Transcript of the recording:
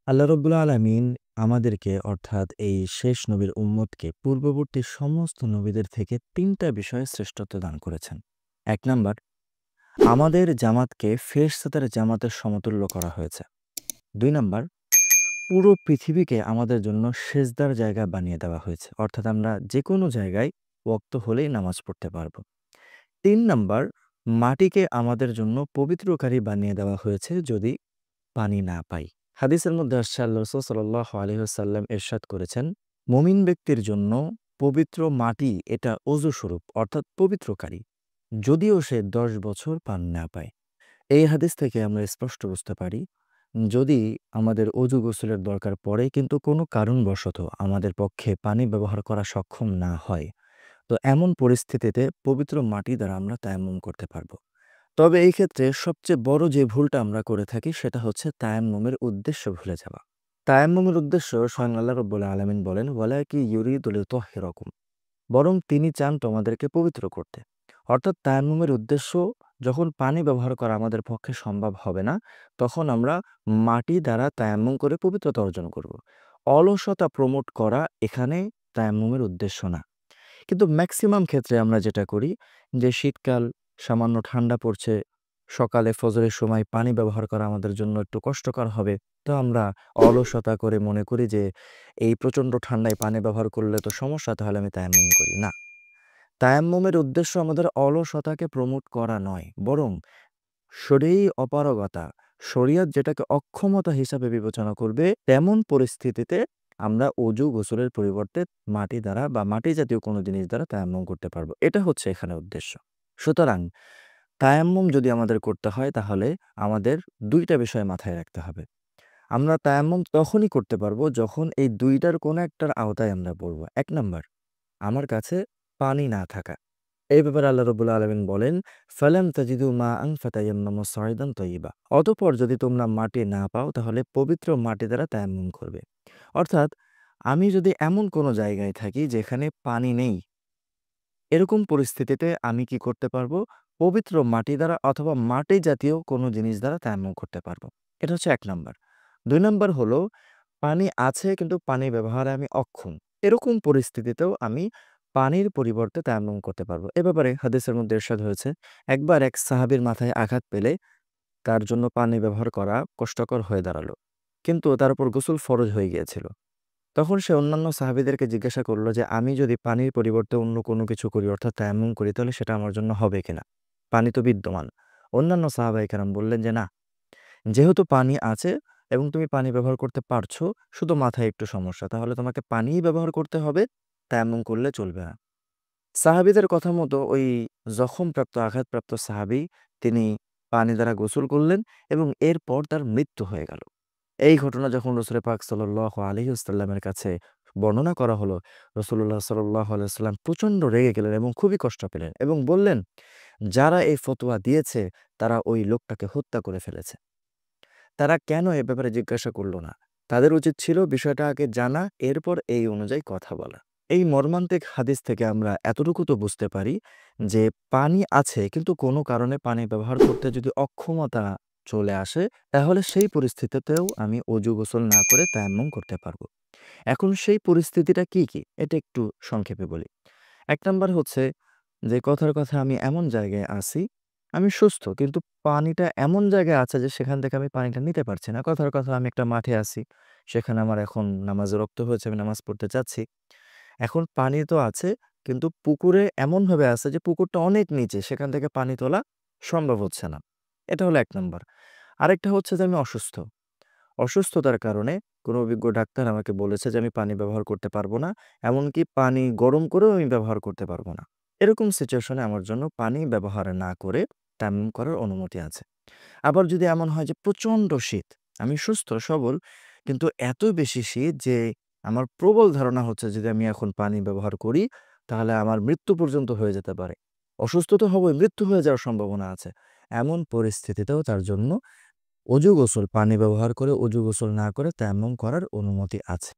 আল্লাহ রাব্বুল আলামিন আমাদেরকে অর্থাৎ এই শেষ নবীর উম্মতকে পূর্ববর্তী সমস্ত নবীদের থেকে ৩ টা বিষয়ে শ্রেষ্ঠত্ব দান করেছেন। ১ নাম্বার, আমাদের জামাতকে ফেরেশতাদের জামাতের সমতুল্য করা হয়েছে। ২ নাম্বার, পুরো পৃথিবীকে আমাদের জন্য সেজদার জায়গা বানিয়ে দেওয়া হয়েছে। অর্থাৎ আমরা যেকোনো জায়গায় ওয়াক্ত হলেই নামাজ পড়তে পারব। ৩ নাম্বার, মাটিকে আমাদের জন্য পবিত্রকারী বানিয়ে দেওয়া হয়েছে যদি পানি না পাই। হাদিসের মধ্যে আসছে আল্লাহ রাসূল সাল্লাল্লাহু আলাইহি ওয়াসাল্লাম ইরশাদ করেছেন, মুমিন ব্যক্তির জন্য পবিত্র মাটি এটা ওযু স্বরূপ অর্থাৎ পবিত্রকারী, যদিও সে ১০ বছর পান না পায়। এই হাদিস থেকে আমরা স্পষ্ট বুঝতে পারি, যদি আমাদের অজু গোসলের দরকার পড়ে কিন্তু কোনো কারণবশত আমাদের পক্ষে পানি ব্যবহার করা সক্ষম না হয়, তো এমন পরিস্থিতিতে পবিত্র মাটি দ্বারা আমরা তায়াম্মুম করতে পারব। তবে এই ক্ষেত্রে সবচেয়ে বড় যে ভুলটা আমরা করে থাকি সেটা হচ্ছে তায়াম্মুমের উদ্দেশ্য ভুলে যাওয়া। তায়াম্মুমের উদ্দেশ্য স্বয়ং আল্লাহ রাব্বুল আলামিন বলেন, ওয়ালাকি ইউরিদু লিতুহহিরাকুম, বরং তিনি চান তোমাদেরকে পবিত্র করতে। অর্থাৎ তায়াম্মুমের উদ্দেশ্য, যখন পানি ব্যবহার করা আমাদের পক্ষে সম্ভব হবে না, তখন আমরা মাটি দ্বারা তায়াম্মুম করে পবিত্রতা অর্জন করব। অলসতা প্রমোট করা এখানে তায়াম্মুমের উদ্দেশ্য না। কিন্তু ম্যাক্সিমাম ক্ষেত্রে আমরা যেটা করি যে শীতকাল, সামান্য ঠান্ডা পড়ছে, সকালে ফজরের সময় পানি ব্যবহার করা আমাদের জন্য একটু কষ্টকর হবে। তো আমরা অলসতা করে মনে করি যে এই প্রচণ্ড ঠান্ডায় পানি ব্যবহার করলে তো সমস্যা, তাহলে আমি তায়াম্মুম করি। না, তায়াম্মুমের উদ্দেশ্য আমাদের অলসতাকে প্রমোট করা নয়, বরং শরীরী অপারগতা, শরিয়ত যেটাকে অক্ষমতা হিসাবে বিবেচনা করবে, তেমন পরিস্থিতিতে আমরা অজু গোসলের পরিবর্তে মাটি দ্বারা বা মাটি জাতীয় কোনো জিনিস দ্বারা তায়াম্মুম করতে পারবো। এটা হচ্ছে এখানে উদ্দেশ্য। সুতরাং তায়াম্মুম যদি আমাদের করতে হয় তাহলে আমাদের ২ টা বিষয় মাথায় রাখতে হবে। আমরা তায়াম্মুম তখনই করতে পারবো যখন এই ২ টার কোনো একটার আওতায় আমরা পড়ব। ১ নাম্বার, আমার কাছে পানি না থাকা। এই ব্যাপারে আল্লাহ রাব্বুল আলামিন বলেন, ফালাম তাজিদু মাআন ফাতায়াম্মামু সাইদান তাইয়্যিবা। অতঃপর যদি তোমরা মাটি না পাও তাহলে পবিত্র মাটি দ্বারা তায়াম্মুম করবে। অর্থাৎ আমি যদি এমন কোনো জায়গায় থাকি যেখানে পানি নেই, এরকম পরিস্থিতিতে আমি কি করতে পারবো? পবিত্র মাটি দ্বারা অথবা মাটি জাতীয় কোনো জিনিস দ্বারা তায়াম্মুম করতে পারবো। এটা হচ্ছে ১ নাম্বার। ২ নাম্বার হলো, পানি আছে কিন্তু পানি ব্যবহারে আমি অক্ষম। এরকম পরিস্থিতিতেও আমি পানির পরিবর্তে তায়াম্মুম করতে পারবো। এ ব্যাপারে হাদিসের মধ্যে ইরশাদ হয়েছে, একবার এক সাহাবীর মাথায় আঘাত পেলে তার জন্য পানি ব্যবহার করা কষ্টকর হয়ে দাঁড়ালো। কিন্তু তার উপর গোসল ফরজ হয়ে গিয়েছিল। তখন সে অন্যান্য সাহাবীদেরকে জিজ্ঞাসা করল যে, আমি যদি পানির পরিবর্তে অন্য কোনো কিছু করি অর্থাৎ তায়াম্মুম করি তাহলে সেটা আমার জন্য হবে কিনা? পানি তো বিদ্যমান। অন্যান্য সাহাবায়ে কেরাম বললেন যে, না, যেহেতু পানি আছে এবং তুমি পানি ব্যবহার করতে পারছো, শুধু মাথায় একটু সমস্যা, তাহলে তোমাকে পানিই ব্যবহার করতে হবে, তায়াম্মুম করলে চলবে না। সাহাবীদের কথা মতো ওই জখমপ্রাপ্ত, আঘাতপ্রাপ্ত সাহাবী তিনি পানি দ্বারা গোসল করলেন এবং এরপর তার মৃত্যু হয়ে গেল। এই ঘটনা যখন রাসূল পাক সাল্লাল্লাহু আলাইহি ওয়াসাল্লামের কাছে বর্ণনা করা হলো, রাসূলুল্লাহ সাল্লাল্লাহু আলাইহি ওয়াসাল্লাম প্রচণ্ড রেগে গেলেন এবং খুবই কষ্ট পেলেন এবং বললেন, যারা এই ফতোয়া দিয়েছে তারা ওই লোকটাকে হত্যা করে ফেলেছে। তারা কেন এ ব্যাপারে জিজ্ঞাসা করল না? তাদের উচিত ছিল বিষয়টা আগে জানা, এরপর এই অনুযায়ী কথা বলা। এই মর্মান্তিক হাদিস থেকে আমরা এতটুকু তো বুঝতে পারি যে পানি আছে কিন্তু কোনো কারণে পানি ব্যবহার করতে যদি অক্ষমতা চলে আসে, তাহলে সেই পরিস্থিতিতেও আমি অজু গোসল না করে তায়াম্মুম করতে পারবো। এখন সেই পরিস্থিতিটা কি, কি? এটা একটু সংক্ষেপে বলি। ১ নাম্বার হচ্ছে যে কথার কথা আমি এমন জায়গায় আছি, আমি সুস্থ কিন্তু পানিটা এমন জায়গায় আছে যে সেখান থেকে আমি পানিটা নিতে পারছি না। কথার কথা আমি একটা মাঠে আছি, সেখানে আমার এখন নামাজের ওয়াক্ত হয়েছে, আমি নামাজ পড়তে চাচ্ছি। এখন পানি তো আছে কিন্তু পুকুরে এমনভাবে আছে যে পুকুরটা অনেক নিচে, সেখান থেকে পানি তোলা সম্ভব হচ্ছে না। এটা হলো ১ নাম্বার। আরেকটা হচ্ছে যে আমি অসুস্থ। অসুস্থতার কারণে কোনো অভিজ্ঞ ডাক্তার আমাকে বলেছে যে আমি পানি ব্যবহার করতে পারবো না। এমনকি পানি গরম করেও আমি ব্যবহার করতে পারবো না। এরকম সিচুয়েশনে আমার জন্য পানি ব্যবহার না করে তায়াম্মুম করার অনুমতি আছে। আবার যদি এমন হয় যে প্রচণ্ড শীত, আমি সুস্থ সবল কিন্তু এত বেশি শীত যে আমার প্রবল ধারণা হচ্ছে যদি আমি এখন পানি ব্যবহার করি তাহলে আমার মৃত্যু পর্যন্ত হয়ে যেতে পারে। অসুস্থ তো হবই, মৃত্যু হয়ে যাওয়ার সম্ভাবনা আছে। এমন পরিস্থিতিতেও তার জন্য অজু গোসল, পানি ব্যবহার করে অজু গোসল না করে তায়াম্মুম করার অনুমতি আছে।